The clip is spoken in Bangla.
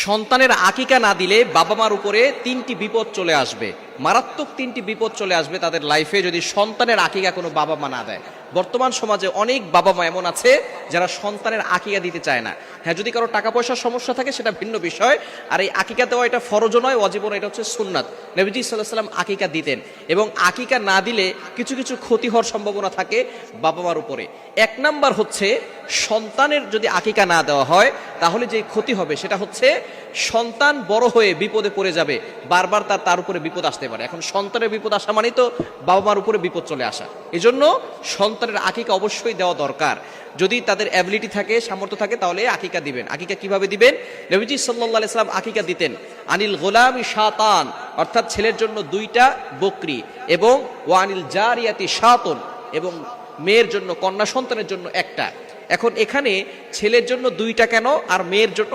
সন্তানের আকিকা না দিলে বাবা মার উপরে তিনটি বিপদ চলে আসবে, মারাত্মক তিনটি বিপদ চলে আসবে তাদের লাইফে যদি সন্তানের আকিকা কোনো বাবা মা না দেয়। বর্তমান সমাজে অনেক বাবা মা এমন আছে যারা সন্তানের আকিকা দিতে চায় না। হ্যাঁ, যদি কারো টাকা পয়সার সমস্যা থাকে সেটা ভিন্ন বিষয়, আর এই আকিকা দেওয়া এটা ফরজও নয়, ওয়াজিবও নয়, এটা হচ্ছে সুন্নাত। নবীজি সাল্লাল্লাহু আলাইহি ওয়াসাল্লাম আকিকা দিতেন, এবং আকিকা না দিলে কিছু কিছু ক্ষতি হওয়ার সম্ভাবনা থাকে বাবা মার উপরে। এক নাম্বার হচ্ছে, সন্তানের যদি আকিকা না দেওয়া হয় তাহলে যে ক্ষতি হবে সেটা হচ্ছে সন্তান বড় হয়ে বিপদে পড়ে যাবে, বারবার তার উপরে বিপদ আসতে পারে। এখন সন্তানের বিপদ আসা মানেই তো বাবা মার উপরে বিপদ চলে আসা। এজন্য সন্তানের আকিকা অবশ্যই দেওয়া দরকার। যদি তাদের অ্যাবিলিটি থাকে, সামর্থ্য থাকে, তাহলে আকিকা দিবেন। আকিকা কিভাবে দিবেন? নবীজি সাল্লাল্লাহু আলাইহি সাল্লাম আকিকা দিতেন আনিল গোলামি শাতান, অর্থাৎ ছেলের জন্য 2টা বকরি, এবং ওয়ানিল জারিয়াতি শাতুন, এবং মেয়ের জন্য, কন্যা সন্তানের জন্য 1টা। এখন এখানে ছেলের জন্য 2টা কেন আর মেয়ের জন্য